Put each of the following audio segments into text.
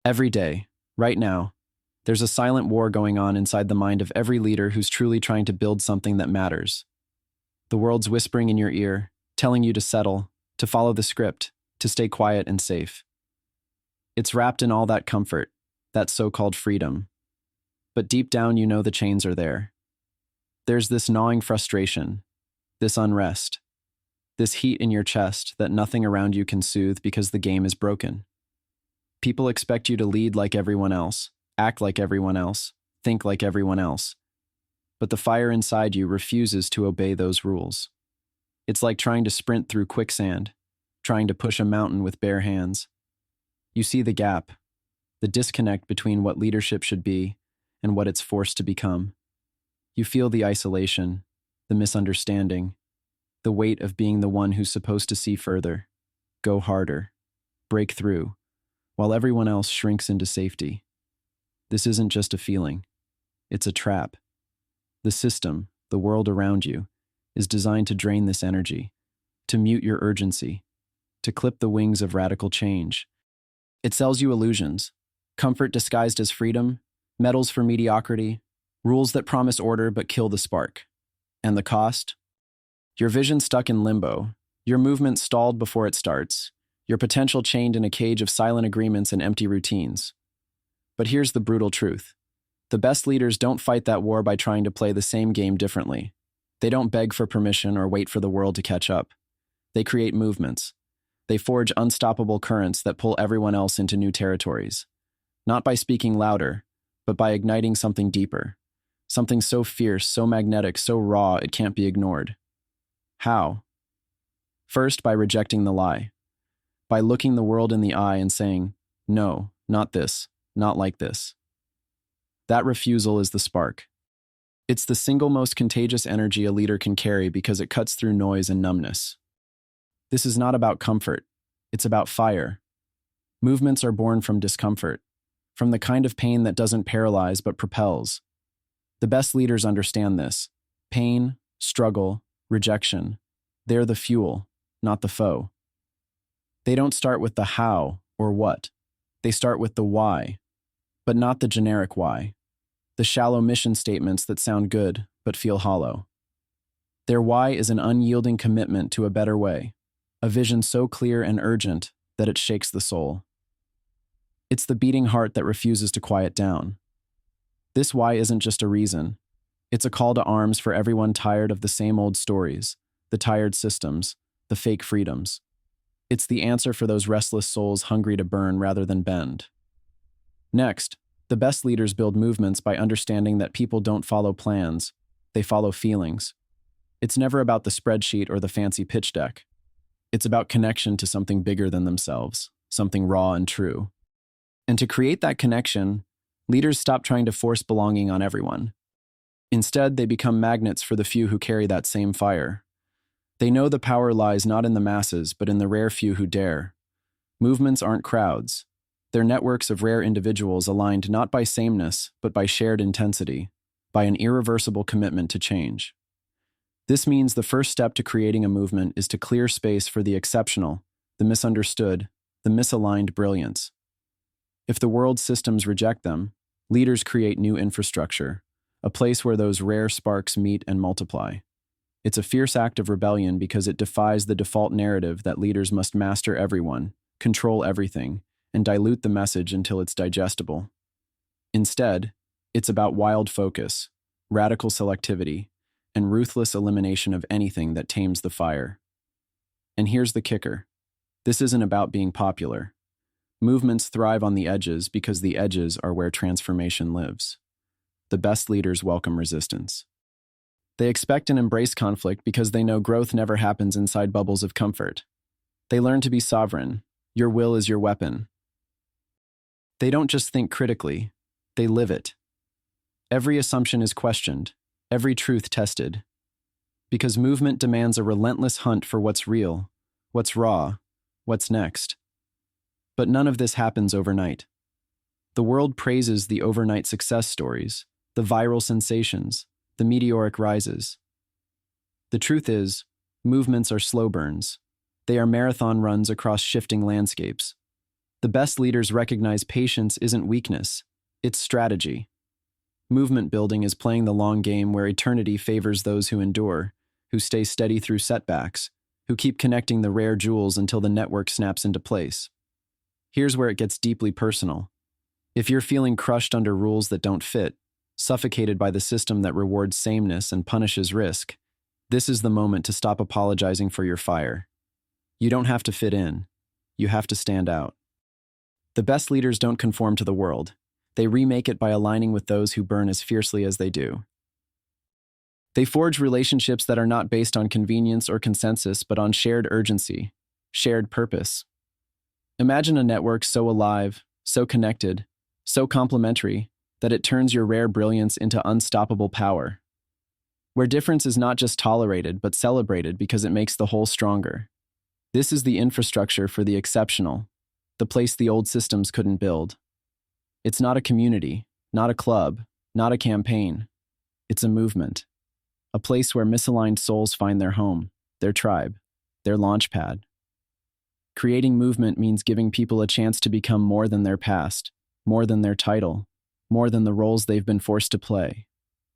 Every day, right now, there's a silent war going on inside the mind of every leader who's truly trying to build something that matters. The world's whispering in your ear, telling you to settle, to follow the script, to stay quiet and safe. It's wrapped in all that comfort, that so-called freedom. But deep down, you know the chains are there. There's this gnawing frustration, this unrest, this heat in your chest that nothing around you can soothe because the game is broken. People expect you to lead like everyone else, act like everyone else, think like everyone else. But the fire inside you refuses to obey those rules. It's like trying to sprint through quicksand, trying to push a mountain with bare hands. You see the gap, the disconnect between what leadership should be and what it's forced to become. You feel the isolation, the misunderstanding, the weight of being the one who's supposed to see further, go harder, break through, while everyone else shrinks into safety. This isn't just a feeling, it's a trap. The system, the world around you, is designed to drain this energy, to mute your urgency, to clip the wings of radical change. It sells you illusions, comfort disguised as freedom, medals for mediocrity, rules that promise order but kill the spark. And the cost? Your vision stuck in limbo, your movement stalled before it starts, your potential chained in a cage of silent agreements and empty routines. But here's the brutal truth. The best leaders don't fight that war by trying to play the same game differently. They don't beg for permission or wait for the world to catch up. They create movements. They forge unstoppable currents that pull everyone else into new territories. Not by speaking louder, but by igniting something deeper. Something so fierce, so magnetic, so raw it can't be ignored. How? First, by rejecting the lie. By looking the world in the eye and saying, no, not this, not like this. That refusal is the spark. It's the single most contagious energy a leader can carry because it cuts through noise and numbness. This is not about comfort. It's about fire. Movements are born from discomfort, from the kind of pain that doesn't paralyze but propels. The best leaders understand this. Pain, struggle, rejection. They're the fuel, not the foe. They don't start with the how or what. They start with the why, but not the generic why. The shallow mission statements that sound good but feel hollow. Their why is an unyielding commitment to a better way, a vision so clear and urgent that it shakes the soul. It's the beating heart that refuses to quiet down. This why isn't just a reason. It's a call to arms for everyone tired of the same old stories, the tired systems, the fake freedoms. It's the answer for those restless souls hungry to burn rather than bend. Next, the best leaders build movements by understanding that people don't follow plans, they follow feelings. It's never about the spreadsheet or the fancy pitch deck. It's about connection to something bigger than themselves, something raw and true. And to create that connection, leaders stop trying to force belonging on everyone. Instead, they become magnets for the few who carry that same fire. They know the power lies not in the masses, but in the rare few who dare. Movements aren't crowds. They're networks of rare individuals aligned not by sameness, but by shared intensity, by an irreversible commitment to change. This means the first step to creating a movement is to clear space for the exceptional, the misunderstood, the misaligned brilliance. If the world's systems reject them, leaders create new infrastructure, a place where those rare sparks meet and multiply. It's a fierce act of rebellion because it defies the default narrative that leaders must master everyone, control everything, and dilute the message until it's digestible. Instead, it's about wild focus, radical selectivity, and ruthless elimination of anything that tames the fire. And here's the kicker. This isn't about being popular. Movements thrive on the edges because the edges are where transformation lives. The best leaders welcome resistance. They expect and embrace conflict because they know growth never happens inside bubbles of comfort. They learn to be sovereign. Your will is your weapon. They don't just think critically, they live it. Every assumption is questioned, every truth tested. Because movement demands a relentless hunt for what's real, what's raw, what's next. But none of this happens overnight. The world praises the overnight success stories, the viral sensations, the meteoric rises. The truth is, movements are slow burns. They are marathon runs across shifting landscapes. The best leaders recognize patience isn't weakness, it's strategy. Movement building is playing the long game where eternity favors those who endure, who stay steady through setbacks, who keep connecting the rare jewels until the network snaps into place. Here's where it gets deeply personal. If you're feeling crushed under rules that don't fit, suffocated by the system that rewards sameness and punishes risk, this is the moment to stop apologizing for your fire. You don't have to fit in. You have to stand out. The best leaders don't conform to the world. They remake it by aligning with those who burn as fiercely as they do. They forge relationships that are not based on convenience or consensus, but on shared urgency, shared purpose. Imagine a network so alive, so connected, so complementary, that it turns your rare brilliance into unstoppable power. Where difference is not just tolerated, but celebrated because it makes the whole stronger. This is the infrastructure for the exceptional, the place the old systems couldn't build. It's not a community, not a club, not a campaign. It's a movement. A place where misaligned souls find their home, their tribe, their launchpad. Creating movement means giving people a chance to become more than their past, more than their title, more than the roles they've been forced to play.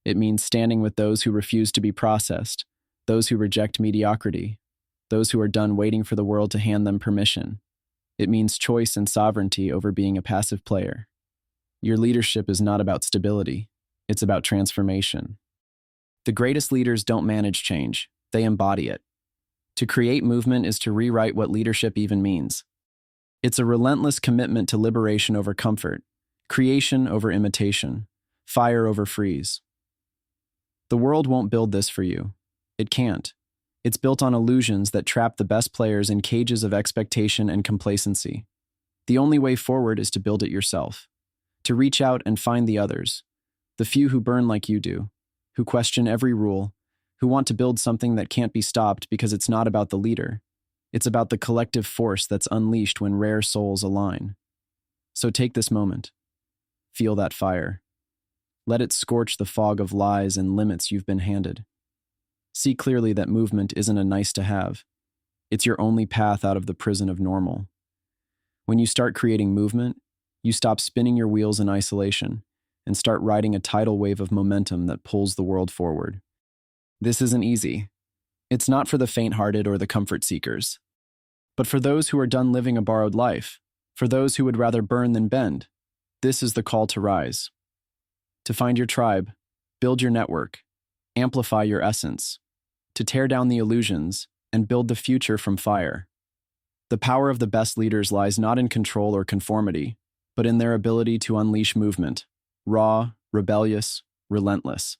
It means standing with those who refuse to be processed, those who reject mediocrity, those who are done waiting for the world to hand them permission. It means choice and sovereignty over being a passive player. Your leadership is not about stability, it's about transformation. The greatest leaders don't manage change, they embody it. To create movement is to rewrite what leadership even means. It's a relentless commitment to liberation over comfort, creation over imitation, fire over freeze. The world won't build this for you. It can't. It's built on illusions that trap the best players in cages of expectation and complacency. The only way forward is to build it yourself, to reach out and find the others, the few who burn like you do, who question every rule, who want to build something that can't be stopped because it's not about the leader. It's about the collective force that's unleashed when rare souls align. So take this moment. Feel that fire. Let it scorch the fog of lies and limits you've been handed. See clearly that movement isn't a nice to have. It's your only path out of the prison of normal. When you start creating movement, you stop spinning your wheels in isolation and start riding a tidal wave of momentum that pulls the world forward. This isn't easy. It's not for the faint-hearted or the comfort seekers, but for those who are done living a borrowed life, for those who would rather burn than bend. This is the call to rise. To find your tribe, build your network, amplify your essence, to tear down the illusions and build the future from fire. The power of the best leaders lies not in control or conformity, but in their ability to unleash movement, raw, rebellious, relentless.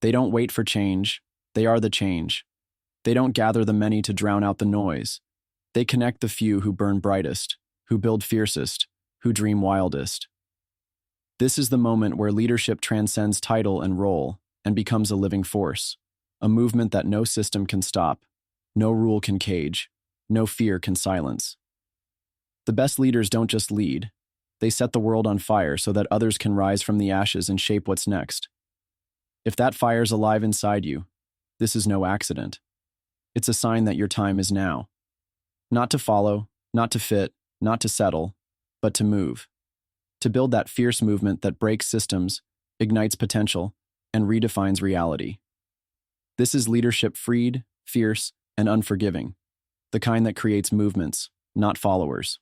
They don't wait for change, they are the change. They don't gather the many to drown out the noise. They connect the few who burn brightest, who build fiercest, who dream wildest. This is the moment where leadership transcends title and role and becomes a living force, a movement that no system can stop, no rule can cage, no fear can silence. The best leaders don't just lead, they set the world on fire so that others can rise from the ashes and shape what's next. If that fire's alive inside you, this is no accident. It's a sign that your time is now. Not to follow, not to fit, not to settle, but to move. To build that fierce movement that breaks systems, ignites potential, and redefines reality. This is leadership freed, fierce, and unforgiving. The kind that creates movements, not followers.